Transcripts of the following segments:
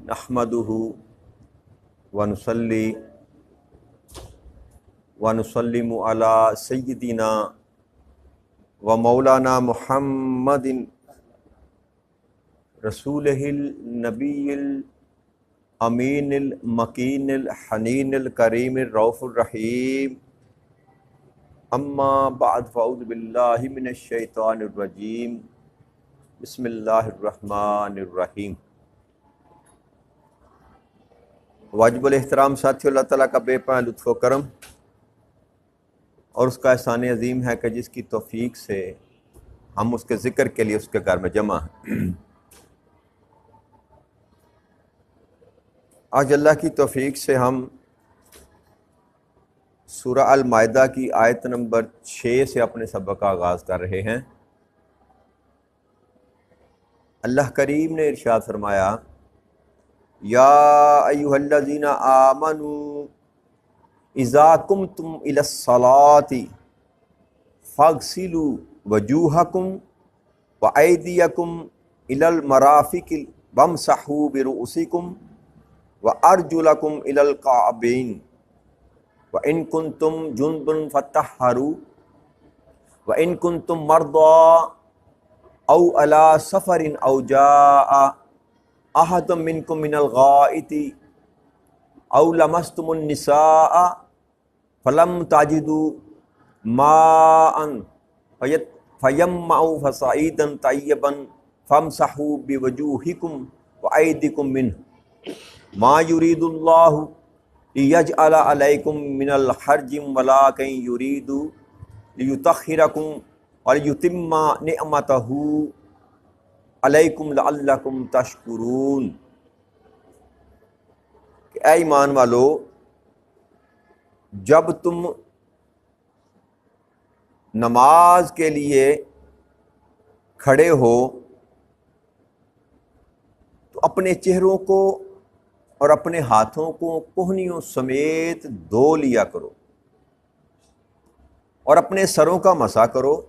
نحمدہ ونصلی ونسلم علی سیدنا و مولانا محمد رسولہ النبی الامین المکین الحنین الکریم الرؤوف الرحیم اما بعد فاعوذ باللہ من الشیطان الرجیم بسم اللہ الرحمن الرحیم۔ واجب الاحترام ساتھی، اللہ تعالیٰ کا بے پناہ لطف و کرم اور اس کا احسان عظیم ہے کہ جس کی توفیق سے ہم اس کے ذکر کے لیے اس کے گھر میں جمع ہیں۔ آج اللہ کی توفیق سے ہم سورہ المائدہ کی آیت نمبر 6 سے اپنے سبق کا آغاز کر رہے ہیں۔ اللہ کریم نے ارشاد فرمایا، یا ایھا الذین آمنوا اذا قمتم الی الصلاۃ فاغسلوا وجوہکم وایدیکم الی المرافق وامسحوا برؤوسکم وارجلکم الی الکعبین وان کنتم جنبا فطہروا وان کنتم مرضی او علی سفر او جاء احد منکم من الغائط او لمستم النساء فلم تجدوا ماء فیمموا فصعیدا طیبا فامسحوا بوجوہکم وایدیکم منہ ما یرید اللہ لیجعل علیکم من الحرج ولکن یرید لیطہرکم ولیتم نعمتہ علیکم لعلکم تشکرون۔ کہ اے ایمان والو، جب تم نماز کے لیے کھڑے ہو تو اپنے چہروں کو اور اپنے ہاتھوں کو کوہنیوں سمیت دھو لیا کرو اور اپنے سروں کا مسح کرو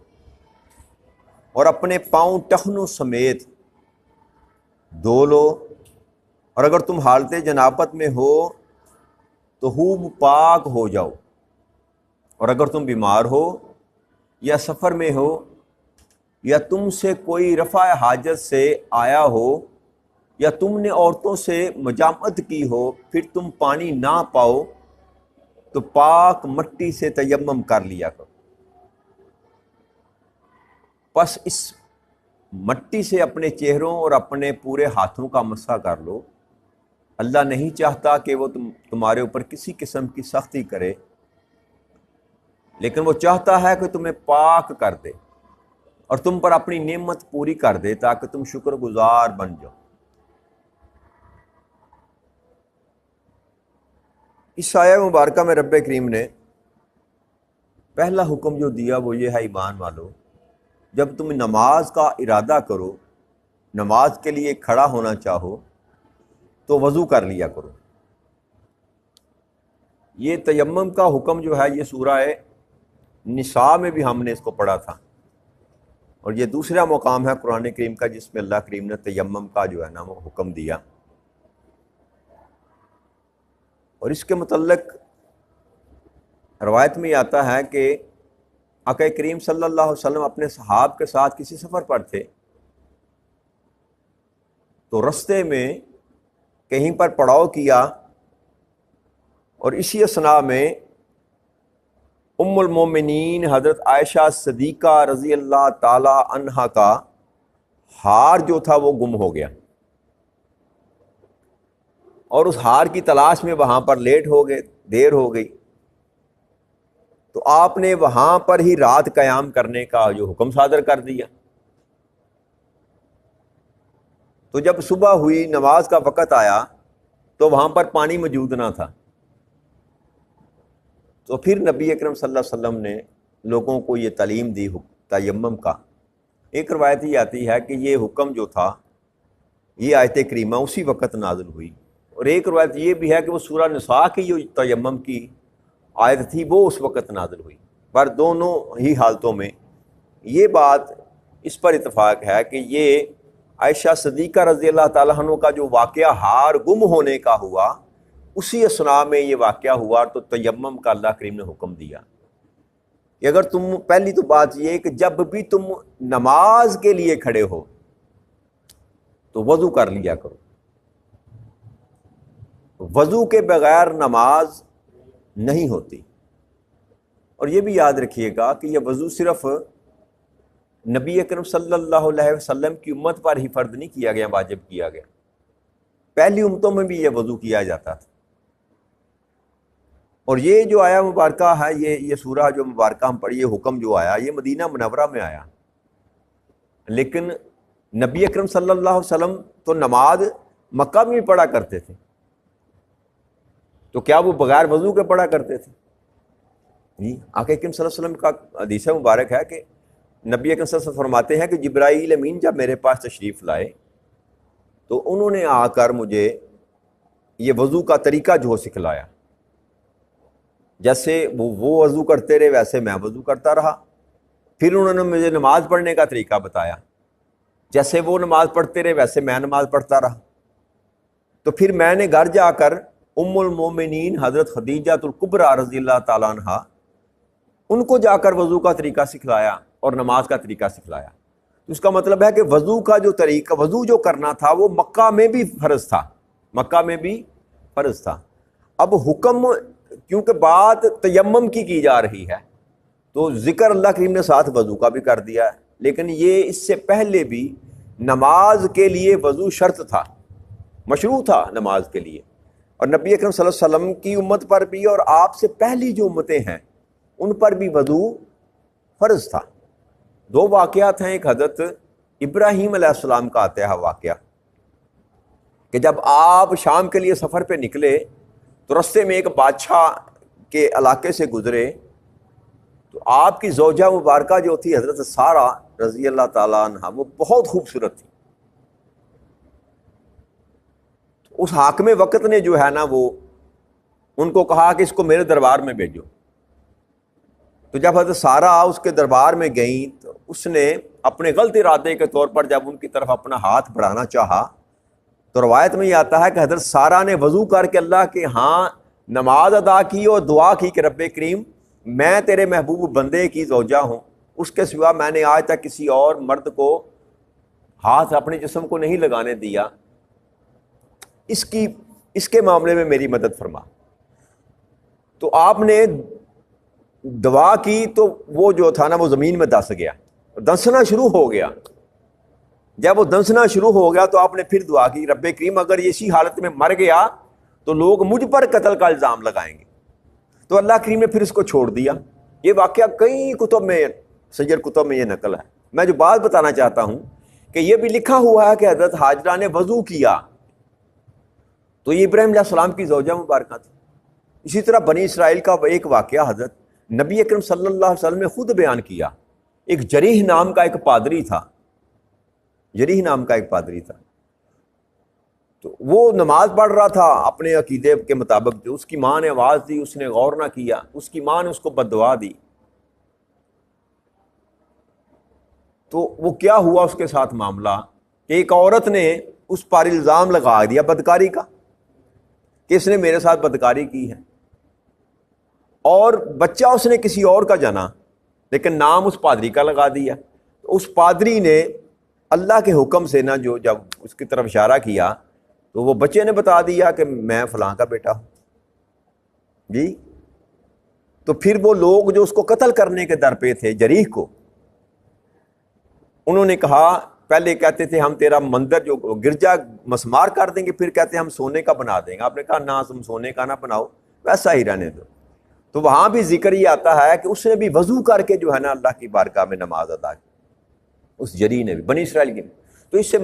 اور اپنے پاؤں ٹخنوں سمیت دھو لو، اور اگر تم حالت جنابت میں ہو تو خوب پاک ہو جاؤ، اور اگر تم بیمار ہو یا سفر میں ہو یا تم سے کوئی رفع حاجت سے آیا ہو یا تم نے عورتوں سے مجامعت کی ہو، پھر تم پانی نہ پاؤ تو پاک مٹی سے تیمم کر لیا کرو۔ بس اس مٹی سے اپنے چہروں اور اپنے پورے ہاتھوں کا مسح کر لو۔ اللہ نہیں چاہتا کہ وہ تمہارے اوپر کسی قسم کی سختی کرے، لیکن وہ چاہتا ہے کہ تمہیں پاک کر دے اور تم پر اپنی نعمت پوری کر دے تاکہ تم شکر گزار بن جاؤ۔ اس آیہ مبارکہ میں رب کریم نے پہلا حکم جو دیا وہ یہ ہے، ایمان والو، جب تم نماز کا ارادہ کرو، نماز کے لیے کھڑا ہونا چاہو تو وضو کر لیا کرو۔ یہ تیمم کا حکم جو ہے یہ سورہ نساء میں بھی ہم نے اس کو پڑھا تھا، اور یہ دوسرا مقام ہے قرآن کریم کا جس میں اللہ کریم نے تیمم کا جو ہے نا وہ حکم دیا۔ اور اس کے متعلق روایت میں یہ آتا ہے کہ آقا کریم صلی اللہ علیہ وسلم اپنے صحاب کے ساتھ کسی سفر پر تھے، تو رستے میں کہیں پر پڑاؤ کیا، اور اسی اثناء میں ام المومنین حضرت عائشہ صدیقہ رضی اللہ تعالی عنہا کا ہار جو تھا وہ گم ہو گیا، اور اس ہار کی تلاش میں وہاں پر لیٹ ہو گئے، دیر ہو گئی، تو آپ نے وہاں پر ہی رات قیام کرنے کا جو حکم صادر کر دیا۔ تو جب صبح ہوئی، نماز کا وقت آیا تو وہاں پر پانی موجود نہ تھا، تو پھر نبی اکرم صلی اللہ علیہ وسلم نے لوگوں کو یہ تعلیم دی تیمم کا۔ ایک روایت یہ آتی ہے کہ یہ حکم جو تھا یہ آیت کریمہ اسی وقت نازل ہوئی، اور ایک روایت یہ بھی ہے کہ وہ سورہ نساء کی جو تیمم کی آیت تھی وہ اس وقت نازل ہوئی۔ پر دونوں ہی حالتوں میں یہ بات اس پر اتفاق ہے کہ یہ عائشہ صدیقہ رضی اللہ تعالیٰ عنہ کا جو واقعہ ہار گم ہونے کا ہوا، اسی اثناء میں یہ واقعہ ہوا، تو تیمم کا اللہ کریم نے حکم دیا کہ اگر تم، پہلی تو بات یہ کہ جب بھی تم نماز کے لیے کھڑے ہو تو وضو کر لیا کرو، وضو کے بغیر نماز نہیں ہوتی۔ اور یہ بھی یاد رکھیے گا کہ یہ وضو صرف نبی اکرم صلی اللہ علیہ وسلم کی امت پر ہی فرض نہیں کیا گیا، واجب کیا گیا، پہلی امتوں میں بھی یہ وضو کیا جاتا تھا۔ اور یہ جو آیا مبارکہ ہے، یہ سورہ جو مبارکہ ہم پڑھی، یہ حکم جو آیا، یہ مدینہ منورہ میں آیا، لیکن نبی اکرم صلی اللہ علیہ وسلم تو نماز مکہ میں بھی پڑھا کرتے تھے، تو کیا وہ بغیر وضو کے پڑھا کرتے تھے؟ جی، آقا اکرم صلی اللہ علیہ وسلم کا حدیث مبارک ہے کہ نبی اکرم صلی اللہ علیہ وسلم فرماتے ہیں کہ جبرائیل امین جب میرے پاس تشریف لائے تو انہوں نے آ کر مجھے یہ وضو کا طریقہ جو سکھلایا، جیسے وہ وضو کرتے رہے ویسے میں وضو کرتا رہا، پھر انہوں نے مجھے نماز پڑھنے کا طریقہ بتایا، جیسے وہ نماز پڑھتے رہے ویسے میں نماز پڑھتا رہا، تو پھر میں نے گھر جا کر ام المومنین حضرت خدیجہ الکبریٰ رضی اللہ تعالیٰ عنہا، ان کو جا کر وضو کا طریقہ سکھلایا اور نماز کا طریقہ سکھلایا۔ تو اس کا مطلب ہے کہ وضو کا جو طریقہ، وضو جو کرنا تھا وہ مکہ میں بھی فرض تھا، مکہ میں بھی فرض تھا۔ اب حکم، کیونکہ بات تیمم کی جا رہی ہے، تو ذکر اللہ کریم نے ساتھ وضو کا بھی کر دیا ہے، لیکن یہ اس سے پہلے بھی نماز کے لیے وضو شرط تھا، مشروع تھا نماز کے لیے، اور نبی اکرم صلی اللہ علیہ وسلم کی امت پر بھی اور آپ سے پہلی جو امتیں ہیں ان پر بھی وضو فرض تھا۔ دو واقعات ہیں، ایک حضرت ابراہیم علیہ السلام کا آتا ہے واقعہ کہ جب آپ شام کے لیے سفر پہ نکلے تو رستے میں ایک بادشاہ کے علاقے سے گزرے، تو آپ کی زوجہ مبارکہ جو تھی حضرت سارہ رضی اللہ تعالیٰ عنہ، وہ بہت خوبصورت تھی۔ اس حاکم وقت نے جو ہے نا، وہ ان کو کہا کہ اس کو میرے دربار میں بھیجو۔ تو جب حضرت سارہ اس کے دربار میں گئیں تو اس نے اپنے غلط ارادے کے طور پر جب ان کی طرف اپنا ہاتھ بڑھانا چاہا، تو روایت میں یہ آتا ہے کہ حضرت سارہ نے وضو کر کے اللہ کے ہاں نماز ادا کی اور دعا کی کہ رب کریم، میں تیرے محبوب بندے کی زوجہ ہوں، اس کے سوا میں نے آج تک کسی اور مرد کو ہاتھ اپنے جسم کو نہیں لگانے دیا، اس کے معاملے میں میری مدد فرما۔ تو آپ نے دعا کی تو وہ جو تھا نا، وہ زمین میں دس گیا، دسنا شروع ہو گیا۔ جب وہ دسنا شروع ہو گیا تو آپ نے پھر دعا کی، رب کریم اگر یہ اسی حالت میں مر گیا تو لوگ مجھ پر قتل کا الزام لگائیں گے۔ تو اللہ کریم نے پھر اس کو چھوڑ دیا۔ یہ واقعہ کئی کتب میں، سیر کتب میں یہ نقل ہے۔ میں جو بات بتانا چاہتا ہوں کہ یہ بھی لکھا ہوا ہے کہ حضرت ہاجرہ نے وضو کیا، تو یہ ابراہیم علیہ السلام کی زوجہ مبارکہ تھی۔ اسی طرح بنی اسرائیل کا ایک واقعہ حضرت نبی اکرم صلی اللہ علیہ وسلم نے خود بیان کیا۔ ایک جریح نام کا ایک پادری تھا، جریح نام کا ایک پادری تھا، تو وہ نماز پڑھ رہا تھا اپنے عقیدے کے مطابق، جو اس کی ماں نے آواز دی اس نے غور نہ کیا، اس کی ماں نے اس کو بد دعا دی۔ تو وہ کیا ہوا اس کے ساتھ معاملہ کہ ایک عورت نے اس پر الزام لگا دیا بدکاری کا کہ اس نے میرے ساتھ بدکاری کی ہے، اور بچہ اس نے کسی اور کا جنا، لیکن نام اس پادری کا لگا دیا۔ تو اس پادری نے اللہ کے حکم سے نا، جو جب اس کی طرف اشارہ کیا تو وہ بچے نے بتا دیا کہ میں فلاں کا بیٹا ہوں جی۔ تو پھر وہ لوگ جو اس کو قتل کرنے کے در پہ تھے، جریح کو، انہوں نے کہا، پہلے کہتے تھے ہم تیرا مندر جو گرجا مسمار کر دیں گے، پھر کہتے ہیں ہم سونے کا بنا دیں گے۔ آپ نے کہا نہ، تم سونے کا نہ بناؤ، ویسا ہی رہنے دو۔ تو وہاں بھی ذکر یہ آتا ہے کہ اس نے بھی وضو کر کے جو ہے نا اللہ کی بارگاہ میں نماز ادا کی، اس جری نے بھی، بنی اسرائیل کی۔ تو اس سے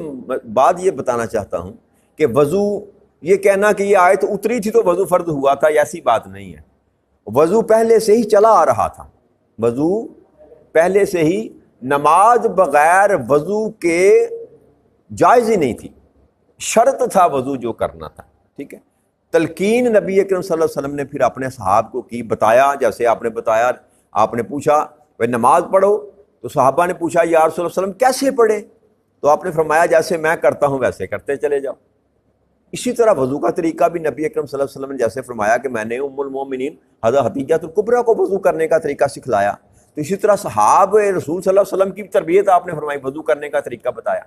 بعد یہ بتانا چاہتا ہوں کہ وضو، یہ کہنا کہ یہ آیت اتری تھی تو وضو فرض ہوا تھا، ایسی بات نہیں ہے۔ وضو پہلے سے ہی چلا آ رہا تھا، وضو پہلے سے ہی، نماز بغیر وضو کے جائز ہی نہیں تھی، شرط تھا وضو جو کرنا تھا، ٹھیک ہے۔ تلقین نبی اکرم صلی اللہ علیہ وسلم نے پھر اپنے صحابہ کو کی، بتایا، جیسے آپ نے بتایا، آپ نے پوچھا بھائی نماز پڑھو، تو صحابہ نے پوچھا یا رسول اللہ صلی اللہ علیہ وسلم کیسے پڑھے؟ تو آپ نے فرمایا جیسے میں کرتا ہوں ویسے کرتے چلے جاؤ۔ اسی طرح وضو کا طریقہ بھی نبی اکرم صلی اللہ علیہ وسلم نے جیسے فرمایا کہ میں نے ام المومنین حضرت خدیجہ الکبریٰ کو وضو کرنے کا طریقہ سکھلایا، تو اسی طرح صحابہ رسول صلی اللہ علیہ وسلم کی تربیت آپ نے فرمائی، وضو کرنے کا طریقہ بتایا۔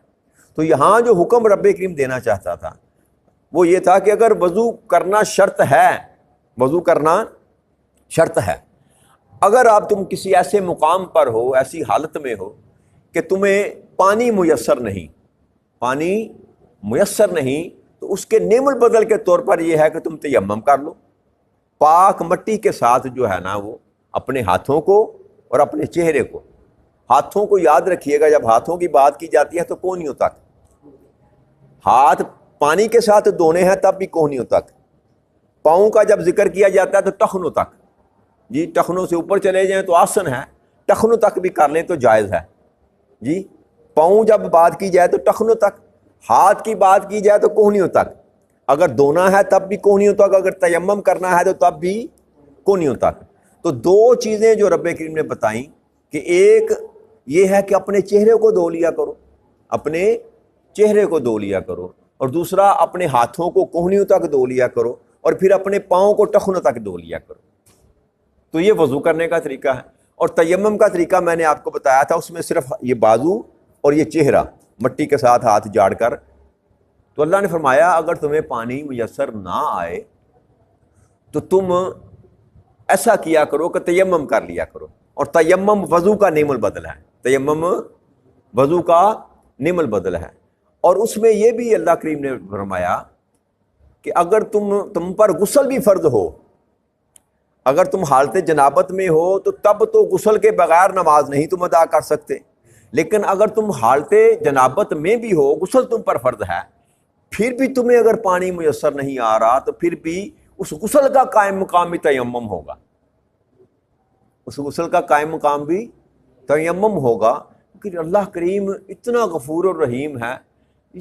تو یہاں جو حکم رب کریم دینا چاہتا تھا وہ یہ تھا کہ اگر وضو کرنا شرط ہے، وضو کرنا شرط ہے، اگر آپ تم کسی ایسے مقام پر ہو، ایسی حالت میں ہو کہ تمہیں پانی میسر نہیں، پانی میسر نہیں، تو اس کے نعم البدل کے طور پر یہ ہے کہ تم تیمم کر لو، پاک مٹی کے ساتھ جو ہے نا وہ اپنے ہاتھوں کو اور اپنے چہرے کو، ہاتھوں کو یاد رکھیے گا، جب ہاتھوں کی بات کی جاتی ہے تو کونیوں تک، ہاتھ پانی کے ساتھ دھونے ہیں تب بھی کونیوں تک، پاؤں کا جب ذکر کیا جاتا ہے تو ٹخنوں تک، جی ٹخنوں سے اوپر چلے جائیں تو آسن ہے، ٹخنوں تک بھی کر لیں تو جائز ہے، جی پاؤں جب بات کی جائے تو ٹخنوں تک، ہاتھ کی بات کی جائے تو کونیوں تک، اگر دھونا ہے تب بھی کونیوں تک، اگر تیمم کرنا ہے تو تب بھی کونیوں تک۔ تو دو چیزیں جو رب کریم نے بتائیں کہ ایک یہ ہے کہ اپنے چہرے کو دھو لیا کرو، اپنے چہرے کو دھو لیا کرو، اور دوسرا اپنے ہاتھوں کو کونیوں تک دھو لیا کرو، اور پھر اپنے پاؤں کو ٹخنوں تک دھو لیا کرو۔ تو یہ وضو کرنے کا طریقہ ہے۔ اور تیمم کا طریقہ میں نے آپ کو بتایا تھا، اس میں صرف یہ بازو اور یہ چہرہ مٹی کے ساتھ ہاتھ جاڑ کر، تو اللہ نے فرمایا اگر تمہیں پانی میسر نہ آئے تو تم ایسا کیا کرو کہ تیمم کر لیا کرو، اور تیمم وضو کا نعم البدل ہے، تیمم وضو کا نعم البدل ہے۔ اور اس میں یہ بھی اللہ کریم نے فرمایا کہ اگر تم پر غسل بھی فرض ہو، اگر تم حالت جنابت میں ہو تو تب تو غسل کے بغیر نماز نہیں تم ادا کر سکتے، لیکن اگر تم حالت جنابت میں بھی ہو، غسل تم پر فرض ہے، پھر بھی تمہیں اگر پانی میسر نہیں آ رہا تو پھر بھی اس غسل کا قائم مقام بھی تیمم ہوگا، اس غسل کا قائم مقام بھی تیمم ہوگا، کیونکہ اللہ کریم اتنا غفور اور رحیم ہے۔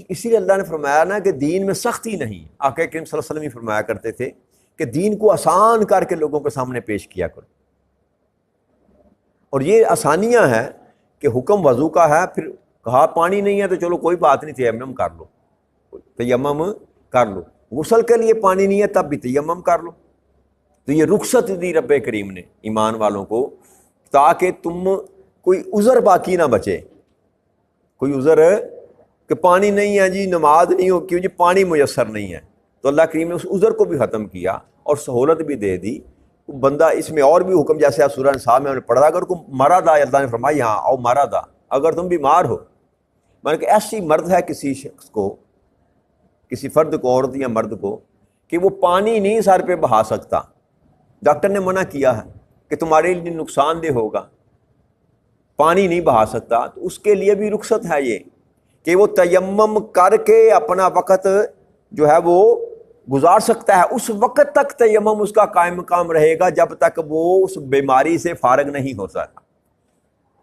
اسی لیے اللہ نے فرمایا نا کہ دین میں سختی نہیں، آقا کریم صلی اللہ علیہ وسلم ہی فرمایا کرتے تھے کہ دین کو آسان کر کے لوگوں کے سامنے پیش کیا کرو، اور یہ آسانیاں ہیں کہ حکم وضو کا ہے، پھر کہا پانی نہیں ہے تو چلو کوئی بات نہیں، تیمم کر لو، تیمم کر لو، غسل کے لیے پانی نہیں ہے تب بھی تیمم کر لو۔ تو یہ رخصت دی رب کریم نے ایمان والوں کو، تاکہ تم کوئی عذر باقی نہ بچے، کوئی عذر کہ پانی نہیں ہے جی نماز نہیں ہو، کیوں جی پانی میسر نہیں ہے، تو اللہ کریم نے اس عذر کو بھی ختم کیا اور سہولت بھی دے دی۔ بندہ اس میں اور بھی حکم، جیسے آپ سورہ انساء میں ہم نے پڑھا، اگر کوئی مرد آئے، اللہ نے فرمایا یہاں او مرد آ، اگر تم بیمار ہو، مطلب کہ ایسی مرد ہے کسی شخص کو، کسی فرد کو، عورت یا مرد کو، کہ وہ پانی نہیں سر پہ بہا سکتا، ڈاکٹر نے منع کیا ہے کہ تمہارے لیے نقصان دہ ہوگا، پانی نہیں بہا سکتا، تو اس کے لیے بھی رخصت ہے یہ کہ وہ تیمم کر کے اپنا وقت جو ہے وہ گزار سکتا ہے، اس وقت تک تیمم اس کا قائم مقام رہے گا جب تک وہ اس بیماری سے فارغ نہیں ہو سکتا۔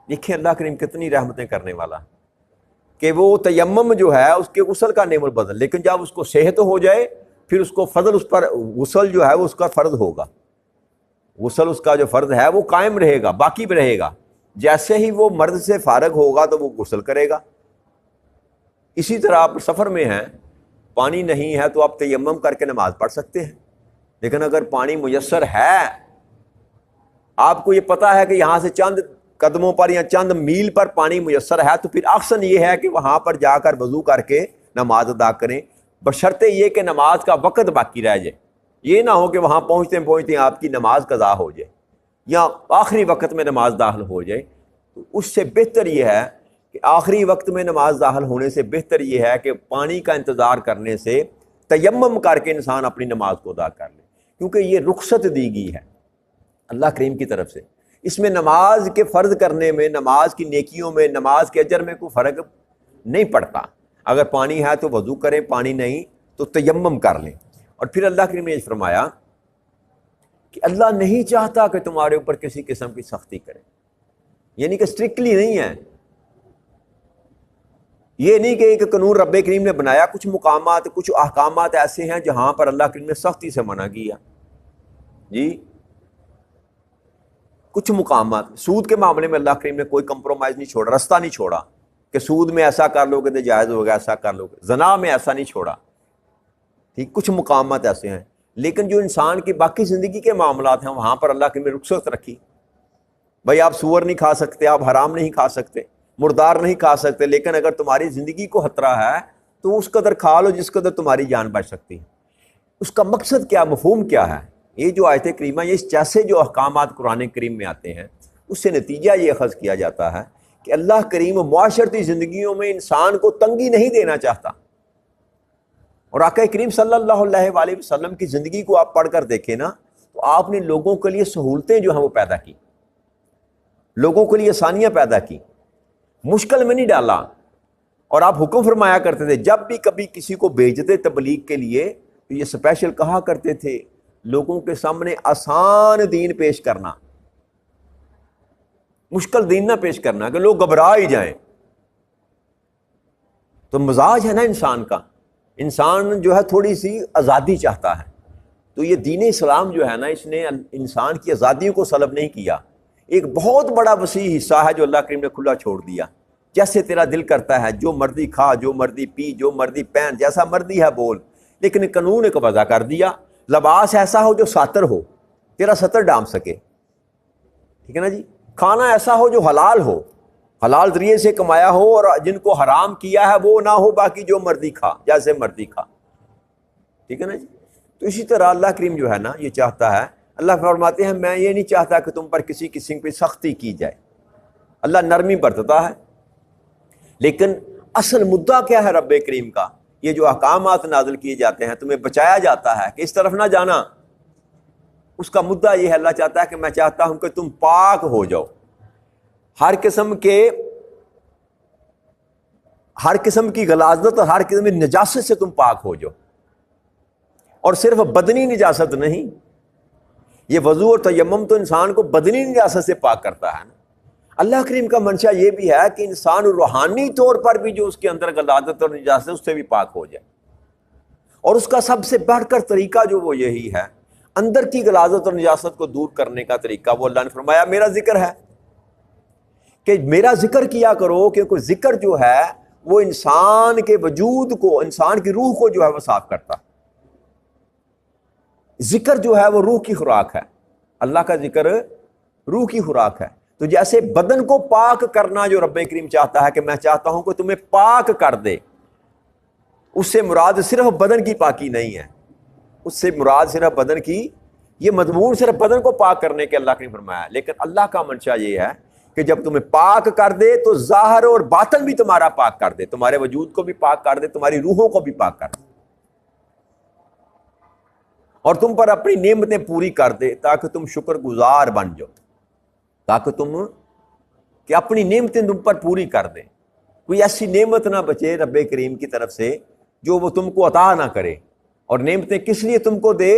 دیکھیں اللہ کریم کتنی رحمتیں کرنے والا کہ وہ تیمم جو ہے اس کے غسل کا نعم البدل، لیکن جب اس کو صحت ہو جائے پھر اس کو فضل، اس پر غسل جو ہے وہ اس کا فرض ہوگا، غسل اس کا جو فرض ہے وہ قائم رہے گا، باقی بھی رہے گا، جیسے ہی وہ مرض سے فارغ ہوگا تو وہ غسل کرے گا۔ اسی طرح آپ سفر میں ہیں، پانی نہیں ہے تو آپ تیمم کر کے نماز پڑھ سکتے ہیں، لیکن اگر پانی میسر ہے، آپ کو یہ پتا ہے کہ یہاں سے چند قدموں پر یا چند میل پر پانی میسر ہے، تو پھر احسن یہ ہے کہ وہاں پر جا کر وضو کر کے نماز ادا کریں، بشرطے یہ کہ نماز کا وقت باقی رہ جائے، یہ نہ ہو کہ وہاں پہنچتے پہنچتے آپ کی نماز قضا ہو جائے یا آخری وقت میں نماز داخل ہو جائے۔ تو اس سے بہتر یہ ہے کہ آخری وقت میں نماز داخل ہونے سے بہتر یہ ہے کہ پانی کا انتظار کرنے سے تیمم کر کے انسان اپنی نماز کو ادا کر لے، کیونکہ یہ رخصت دی گئی ہے اللہ کریم کی طرف سے۔ اس میں نماز کے فرض کرنے میں، نماز کی نیکیوں میں، نماز کے اجر میں کوئی فرق نہیں پڑتا، اگر پانی ہے تو وضو کریں، پانی نہیں تو تیمم کر لیں۔ اور پھر اللہ کریم نے یہ فرمایا کہ اللہ نہیں چاہتا کہ تمہارے اوپر کسی قسم کی سختی کرے، یعنی کہ اسٹرکٹلی نہیں ہے، یہ نہیں کہ ایک قانون رب کریم نے بنایا، کچھ مقامات، کچھ احکامات ایسے ہیں جہاں پر اللہ کریم نے سختی سے منع کیا، جی کچھ مقامات، سود کے معاملے میں اللہ کریم نے کوئی کمپرومائز نہیں چھوڑا، رستہ نہیں چھوڑا کہ سود میں ایسا کر لو گے تو جائز ہوگا، ایسا کر لو گے، زنا میں ایسا نہیں چھوڑا، ٹھیک، کچھ مقامات ایسے ہیں، لیکن جو انسان کی باقی زندگی کے معاملات ہیں وہاں پر اللہ کے نے رخصت رکھی. بھائی آپ سور نہیں کھا سکتے، آپ حرام نہیں کھا سکتے، مردار نہیں کھا سکتے، لیکن اگر تمہاری زندگی کو خطرہ ہے تو اس قدر کھا لو جس قدر تمہاری جان بچ سکتی ہے. اس کا مقصد کیا، مفہوم کیا ہے؟ یہ جو آیت کریمہ، یہ جیسے جو احکامات قرآن کریم میں آتے ہیں اس سے نتیجہ یہ اخذ کیا جاتا ہے کہ اللہ کریم معاشرتی زندگیوں میں انسان کو تنگی نہیں دینا چاہتا. اور آقا کریم صلی اللہ علیہ وآلہ وسلم کی زندگی کو آپ پڑھ کر دیکھیں نا، تو آپ نے لوگوں کے لیے سہولتیں جو ہیں وہ پیدا کی، لوگوں کے لیے آسانیاں پیدا کی، مشکل میں نہیں ڈالا. اور آپ حکم فرمایا کرتے تھے جب بھی کبھی کسی کو بھیجتے تبلیغ کے لیے تو یہ اسپیشل کہا کرتے تھے لوگوں کے سامنے آسان دین پیش کرنا، مشکل دین نہ پیش کرنا کہ لوگ گھبرا ہی جائیں. تو مزاج ہے نا انسان کا، انسان جو ہے تھوڑی سی آزادی چاہتا ہے. تو یہ دین اسلام جو ہے نا، اس نے انسان کی آزادیوں کو سلب نہیں کیا، ایک بہت بڑا وسیع حصہ ہے جو اللہ کریم نے کھلا چھوڑ دیا. جیسے تیرا دل کرتا ہے جو مرضی کھا، جو مرضی پی، جو مرضی پہن، جیسا مرضی ہے بول، لیکن قانون ایک وضع کر دیا، لباس ایسا ہو جو ساتر ہو، تیرا ستر ڈھانپ سکے، ٹھیک ہے نا جی. کھانا ایسا ہو جو حلال ہو، حلال ذریعے سے کمایا ہو، اور جن کو حرام کیا ہے وہ نہ ہو، باقی جو مرضی کھا، جیسے مرضی کھا، ٹھیک ہے نا جی. تو اسی طرح اللہ کریم جو ہے نا یہ چاہتا ہے، اللہ فرماتے ہیں میں یہ نہیں چاہتا کہ تم پر کسی قسم پہ سختی کی جائے. اللہ نرمی برتتا ہے، لیکن اصل مدعا کیا ہے رب کریم کا؟ یہ جو احکامات نازل کیے جاتے ہیں تمہیں بچایا جاتا ہے کہ اس طرف نہ جانا، اس کا مدعا یہ ہے، اللہ چاہتا ہے کہ میں چاہتا ہوں کہ تم پاک ہو جاؤ، ہر قسم کی غلاظت اور ہر قسم کی نجاست سے تم پاک ہو جاؤ. اور صرف بدنی نجاست نہیں، یہ وضو اور تیمم تو انسان کو بدنی نجاست سے پاک کرتا ہے نا. اللہ کریم کا منشا یہ بھی ہے کہ انسان روحانی طور پر بھی جو اس کے اندر غلاظت اور نجاست ہے اس سے بھی پاک ہو جائے. اور اس کا سب سے بڑھ کر طریقہ جو وہ یہی ہے، اندر کی غلاظت اور نجاست کو دور کرنے کا طریقہ وہ اللہ نے فرمایا میرا ذکر ہے، کہ میرا ذکر کیا کرو، کیونکہ ذکر جو ہے وہ انسان کے وجود کو، انسان کی روح کو جو ہے وہ صاف کرتا. ذکر جو ہے وہ روح کی خوراک ہے، اللہ کا ذکر روح کی خوراک ہے. تو جیسے بدن کو پاک کرنا جو رب کریم چاہتا ہے کہ میں چاہتا ہوں کہ تمہیں پاک کر دے، اس سے مراد صرف بدن کی پاکی نہیں ہے، اس سے مراد صرف بدن کی، یہ مضمون صرف بدن کو پاک کرنے کے اللہ نے فرمایا، لیکن اللہ کا منشا یہ ہے کہ جب تمہیں پاک کر دے تو ظاہر اور باطن بھی تمہارا پاک کر دے، تمہارے وجود کو بھی پاک کر دے، تمہاری روحوں کو بھی پاک کر دے، اور تم پر اپنی نعمتیں پوری کر دے تاکہ تم شکر گزار بن جاؤ، تاکہ تم کہ اپنی نعمتیں تم پر پوری کر دیں. کوئی ایسی نعمت نہ بچے رب کریم کی طرف سے جو وہ تم کو عطا نہ کرے. اور نعمتیں کس لیے تم کو دے؟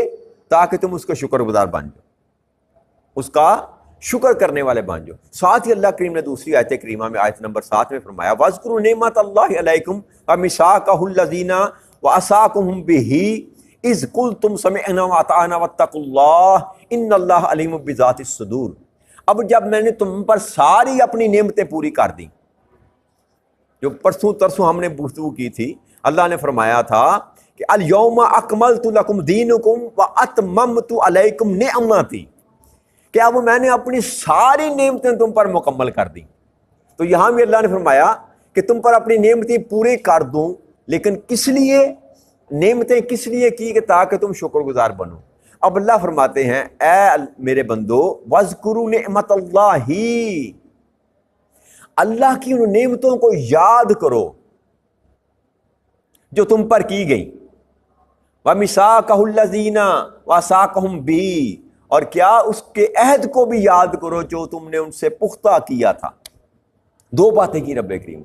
تاکہ تم اس کا شکر گزار بن جاؤ، اس کا شکر کرنے والے بن جاؤ. ساتھ ہی اللہ کریم نے دوسری آیت کریمہ میں آیت نمبر 7 میں فرمایا وَاذْكُرُوا نِعْمَتَ اللَّهِ عَلَيْكُمْ وَمِيثَاقَهُ الَّذِينَ وَأَصَاكُمْ بِهِ إِذْ قُلْتُمْ سَمِعْنَا وَأَطَعْنَا وَاتَّقُوا اللَّهَ إِنَّ اللَّهَ عَلِيمٌ بِذَاتِ الصُّدُورِ. اب جب میں نے تم پر ساری اپنی نعمتیں پوری کر دی، جو پرسوں ترسوں ہم نے گفتگو کی تھی، اللہ نے فرمایا تھا کہ اليوم اکملت لکم دینکم واتممت علیکم نعمتی، کہ اب میں نے اپنی ساری نعمتیں تم پر مکمل کر دی. تو یہاں بھی اللہ نے فرمایا کہ تم پر اپنی نعمتیں پوری کر دوں، لیکن کس لیے نعمتیں کس لیے کی؟ کہ تاکہ تم شکر گزار بنو. اب اللہ فرماتے ہیں اے میرے بندو وَاذْكُرُوا نِعْمَتَ اللَّهِ، اللہ کی ان نعمتوں کو یاد کرو جو تم پر کی گئی. وَمِيثَاقَهُ الَّذِينَ وَأَصَاكُمْ بِهِ، اور کیا اس کے عہد کو بھی یاد کرو جو تم نے ان سے پختہ کیا تھا. دو باتیں کی رب کریم،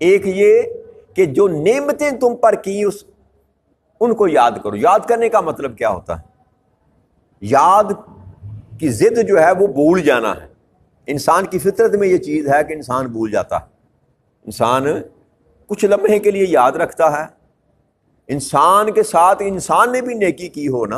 ایک یہ کہ جو نعمتیں تم پر کی ان کو یاد کرو. یاد کرنے کا مطلب کیا ہوتا ہے؟ یاد کی ضد جو ہے وہ بھول جانا ہے. انسان کی فطرت میں یہ چیز ہے کہ انسان بھول جاتا ہے. انسان کچھ لمحے کے لیے یاد رکھتا ہے. انسان کے ساتھ انسان نے بھی نیکی کی ہو نا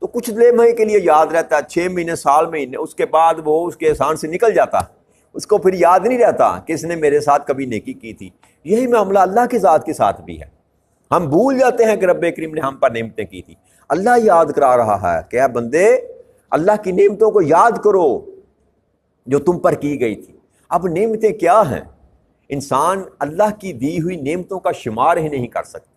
تو کچھ لمحے کے لیے یاد رہتا ہے، 6 مہینے، سال، مہینے، اس کے بعد وہ اس کے احسان سے نکل جاتا ہے. اس کو پھر یاد نہیں رہتا کہ اس نے میرے ساتھ کبھی نیکی کی تھی۔ یہی معاملہ اللہ کی ذات کے ساتھ بھی ہے، ہم بھول جاتے ہیں کہ رب کریم نے ہم پر نعمتیں کی تھی۔ اللہ یاد کرا رہا ہے کہ اے بندے اللہ کی نعمتوں کو یاد کرو جو تم پر کی گئی تھی۔ اب نعمتیں کیا ہیں؟ انسان اللہ کی دی ہوئی نعمتوں کا شمار ہی نہیں کر سکتا۔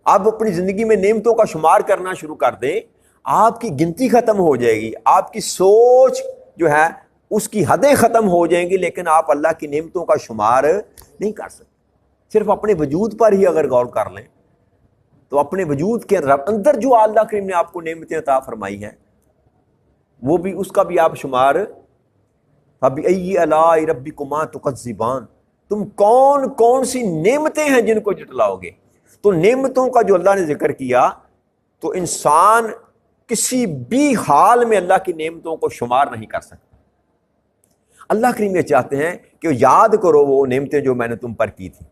آپ اپنی زندگی میں نعمتوں کا شمار کرنا شروع کر دیں، آپ کی گنتی ختم ہو جائے گی، آپ کی سوچ جو ہے اس کی حدیں ختم ہو جائیں گی، لیکن آپ اللہ کی نعمتوں کا شمار نہیں کر سکتے۔ صرف اپنے وجود پر ہی اگر غور کر لیں تو اپنے وجود کے اندر جو اللہ کریم نے آپ کو نعمتیں عطا فرمائی ہیں وہ بھی، اس کا بھی آپ شمار۔ فَبِأَيِّ آلَاءِ رَبِّكُمَا تُكَذِّبَانِ، تم کون کون سی نعمتیں ہیں جن کو جٹلاؤ گے؟ تو نعمتوں کا جو اللہ نے ذکر کیا تو انسان کسی بھی حال میں اللہ کی نعمتوں کو شمار نہیں کر سکتا۔ اللہ کریم یہ چاہتے ہیں کہ یاد کرو وہ نعمتیں جو میں نے تم پر کی تھی۔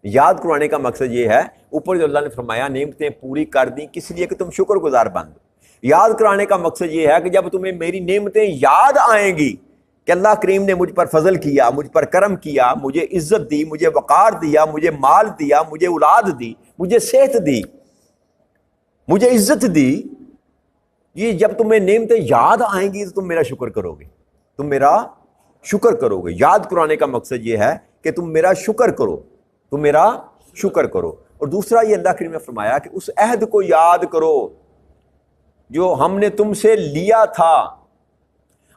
یاد کرانے کا مقصد یہ ہے، اوپر جو اللہ نے فرمایا نعمتیں پوری کر دیں کس لیے کہ تم شکر گزار بن دو۔ یاد کرانے کا مقصد یہ ہے کہ جب تمہیں میری نعمتیں یاد آئیں گی کہ اللہ کریم نے مجھ پر فضل کیا، مجھ پر کرم کیا، مجھے عزت دی، مجھے وقار دیا، مجھے مال دیا، مجھے اولاد دی، مجھے صحت دی، مجھے عزت دی، یہ جب تمہیں نعمتیں یاد آئیں گی تو تم میرا شکر کرو گے، تم میرا شکر کرو گے۔ یاد کرانے کا مقصد یہ ہے کہ تم میرا شکر کرو، تم میرا شکر کرو۔ اور دوسرا یہ اللہ کریم نے فرمایا کہ اس عہد کو یاد کرو جو ہم نے تم سے لیا تھا۔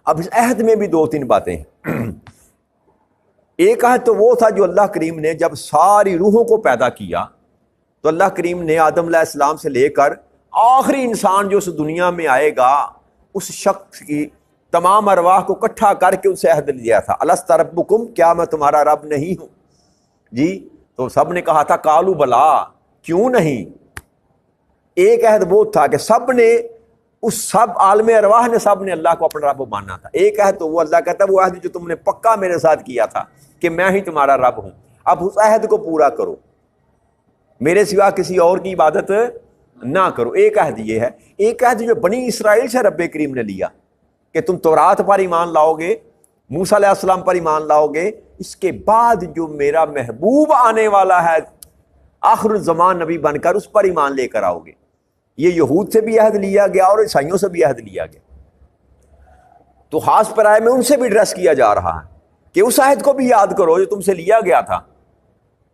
اب اس عہد میں بھی دو تین باتیں ہیں۔ ایک عہد تو وہ تھا جو اللہ کریم نے جب ساری روحوں کو پیدا کیا تو اللہ کریم نے آدم علیہ السلام سے لے کر آخری انسان جو اس دنیا میں آئے گا اس شخص کی تمام ارواح کو اکٹھا کر کے اس سے عہد لیا تھا، الست ربکم، کیا میں تمہارا رب نہیں ہوں؟ جی، تو سب نے کہا تھا قالوا بلا، کیوں نہیں۔ ایک عہد وہ تھا کہ سب نے، اس سب عالم ارواح نے، سب نے اللہ کو اپنا رب ماننا تھا۔ ایک عہد تو وہ اللہ کہتا ہے وہ عہد جو تم نے پکا میرے ساتھ کیا تھا کہ میں ہی تمہارا رب ہوں، اب اس عہد کو پورا کرو، میرے سوا کسی اور کی عبادت نہ کرو۔ ایک عہد یہ ہے۔ ایک عہد جو بنی اسرائیل سے رب کریم نے لیا کہ تم تورات پر ایمان لاؤ گے، موسیٰ علیہ السلام پر ایمان لاؤ گے، اس کے بعد جو میرا محبوب آنے والا ہے آخر الزمان نبی بن کر، اس پر ایمان لے کر آؤ گے۔ یہ یہود سے بھی عہد لیا گیا اور عیسائیوں سے بھی عہد لیا گیا۔ تو خاص پرائے میں ان سے بھی ایڈریس کیا جا رہا ہے کہ اس عہد کو بھی یاد کرو جو تم سے لیا گیا تھا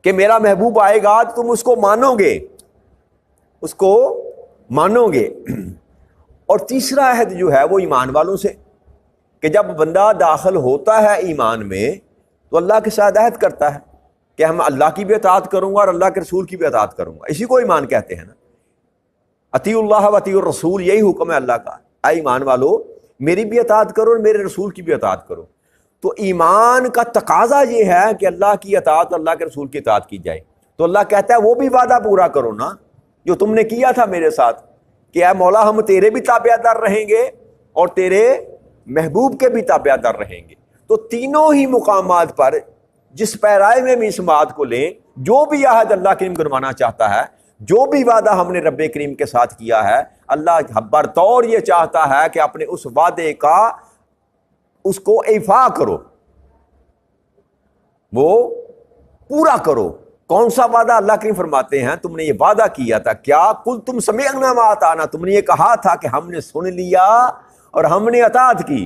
کہ میرا محبوب آئے گا تو تم اس کو مانو گے، اس کو مانو گے۔ اور تیسرا عہد جو ہے وہ ایمان والوں سے، کہ جب بندہ داخل ہوتا ہے ایمان میں تو اللہ کے ساتھ عہد کرتا ہے کہ ہم اللہ کی بھی اطاعت کروں گا اور اللہ کے رسول کی بھی اطاعت کروں گا۔ اسی کو ایمان کہتے ہیں نا، اطیعوا اللہ و اطیعوا الرسول، یہی حکم ہے اللہ کا، اے ایمان والو میری بھی اطاعت کرو اور میرے رسول کی بھی اطاعت کرو۔ تو ایمان کا تقاضا یہ ہے کہ اللہ کی اطاعت، اللہ کے رسول کی اطاعت کی جائے۔ تو اللہ کہتا ہے وہ بھی وعدہ پورا کرو نا جو تم نے کیا تھا میرے ساتھ کہ اے مولا ہم تیرے بھی تابع دار رہیں گے اور تیرے محبوب کے بھی تابع دار رہیں گے۔ تو تینوں ہی مقامات پر جس پیرائے میں بھی اس بات کو لیں، جو بھی عہد اللہ کریم کروانا چاہتا ہے، جو بھی وعدہ ہم نے رب کریم کے ساتھ کیا ہے، اللہ برطور یہ چاہتا ہے کہ اپنے اس وعدے کا اس کو ایفا کرو، وہ پورا کرو۔ کون سا وعدہ؟ اللہ کریم فرماتے ہیں تم نے یہ وعدہ کیا تھا، کیا قل تم سمعنا و اطعنا، تم نے یہ کہا تھا کہ ہم نے سن لیا اور ہم نے اطاعت کی۔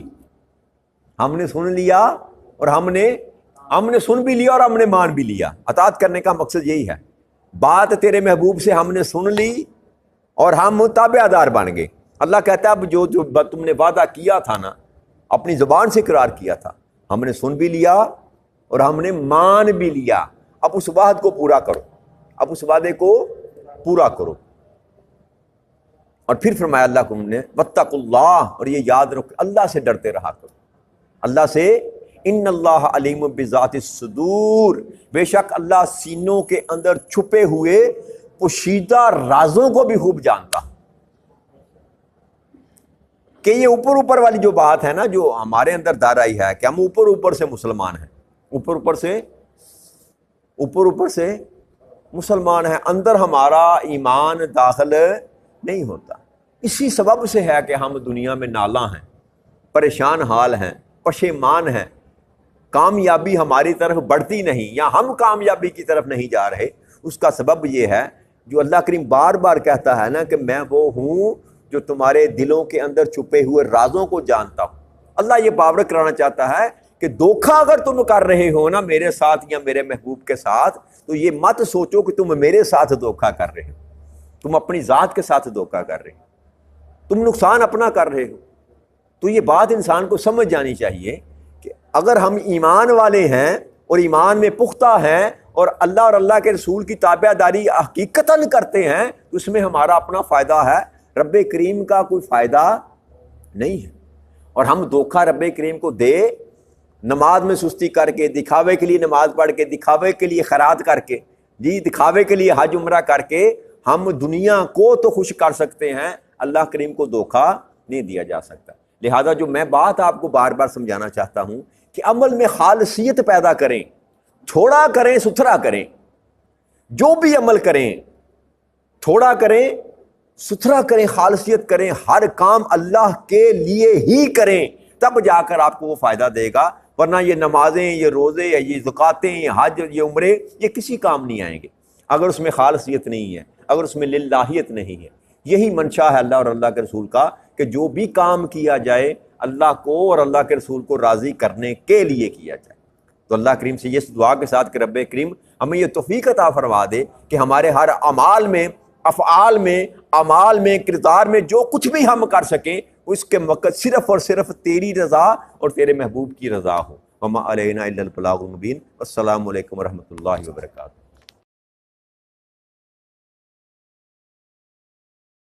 ہم نے سن لیا اور ہم نے سن بھی لیا اور ہم نے مان بھی لیا۔ اطاعت کرنے کا مقصد یہی ہے، بات تیرے محبوب سے ہم نے سن لی اور ہم تابع دار بن گئے۔ اللہ کہتا ہے اب جو تم نے وعدہ کیا تھا نا، اپنی زبان سے اقرار کیا تھا، ہم نے سن بھی لیا اور ہم نے مان بھی لیا، اب اس وعدے کو پورا کرو، اب اس وعدے کو پورا کرو۔ اور پھر فرمایا اللہ کو نے واتقوا اللہ، اور یہ یاد رکھو اللہ سے ڈرتے رہا کرو، اللہ سے۔ ان اللہ علیم بذات الصدور، بے شک اللہ سینوں کے اندر چھپے ہوئے پوشیدہ رازوں کو بھی خوب جانتا۔ کہ یہ اوپر اوپر والی جو بات ہے نا، جو ہمارے اندر دار آئی ہے کہ ہم اوپر اوپر سے مسلمان ہیں، اوپر اوپر سے مسلمان ہیں، اندر ہمارا ایمان داخل نہیں ہوتا۔ اسی سبب سے ہے کہ ہم دنیا میں نالاں ہیں، پریشان حال ہیں، پشیمان ہیں، کامیابی ہماری طرف بڑھتی نہیں یا ہم کامیابی کی طرف نہیں جا رہے، اس کا سبب یہ ہے جو اللہ کریم بار بار کہتا ہے نا کہ میں وہ ہوں جو تمہارے دلوں کے اندر چھپے ہوئے رازوں کو جانتا ہوں۔ اللہ یہ باور کرانا چاہتا ہے کہ دھوکہ اگر تم کر رہے ہو نا میرے ساتھ یا میرے محبوب کے ساتھ، تو یہ مت سوچو کہ تم میرے ساتھ دھوکہ کر رہے ہو، تم اپنی ذات کے ساتھ دھوکہ کر رہے ہو، تم نقصان اپنا کر رہے ہو۔ تو یہ بات انسان کو سمجھ جانی چاہیے کہ اگر ہم ایمان والے ہیں اور ایمان میں پختہ ہیں اور اللہ کے رسول کی تابع داری حقیقتاً کرتے ہیں، تو اس میں ہمارا اپنا فائدہ ہے، رب کریم کا کوئی فائدہ نہیں ہے۔ اور ہم دھوکہ رب کریم کو دے، نماز میں سستی کر کے، دکھاوے کے لیے نماز پڑھ کے، دکھاوے کے لیے خیرات کر کے، دکھاوے کے لیے حج عمرہ کر کے ہم دنیا کو تو خوش کر سکتے ہیں، اللہ کریم کو دھوکہ نہیں دیا جا سکتا۔ لہذا جو میں بات آپ کو بار بار سمجھانا چاہتا ہوں کہ عمل میں خالصیت پیدا کریں، تھوڑا کریں ستھرا کریں، جو بھی عمل کریں تھوڑا کریں ستھرا کریں، خالصیت کریں، ہر کام اللہ کے لیے ہی کریں، تب جا کر آپ کو وہ فائدہ دے گا، ورنہ یہ نمازیں، یہ روزے، یہ زکاتیں، یہ حج، یہ عمرے، یہ کسی کام نہیں آئیں گے اگر اس میں خالصیت نہیں ہے، اگر اس میں للہیت نہیں ہے۔ یہی منشا ہے اللہ اور اللہ کے رسول کا کہ جو بھی کام کیا جائے اللہ کو اور اللہ کے رسول کو راضی کرنے کے لیے کیا جائے۔ تو اللہ کریم سے یہ دعا کے ساتھ کہ رب کریم ہمیں یہ توفیق عطا فرما دے کہ ہمارے ہر اعمال میں، افعال میں، اعمال میں، کردار میں جو کچھ بھی ہم کر سکیں اس کے مقصد صرف اور صرف تیری رضا اور تیرے محبوب کی رضا ہو۔ وما علینا الا البلاغ المبین۔ السلام علیکم ورحمۃ اللہ وبرکاتہ۔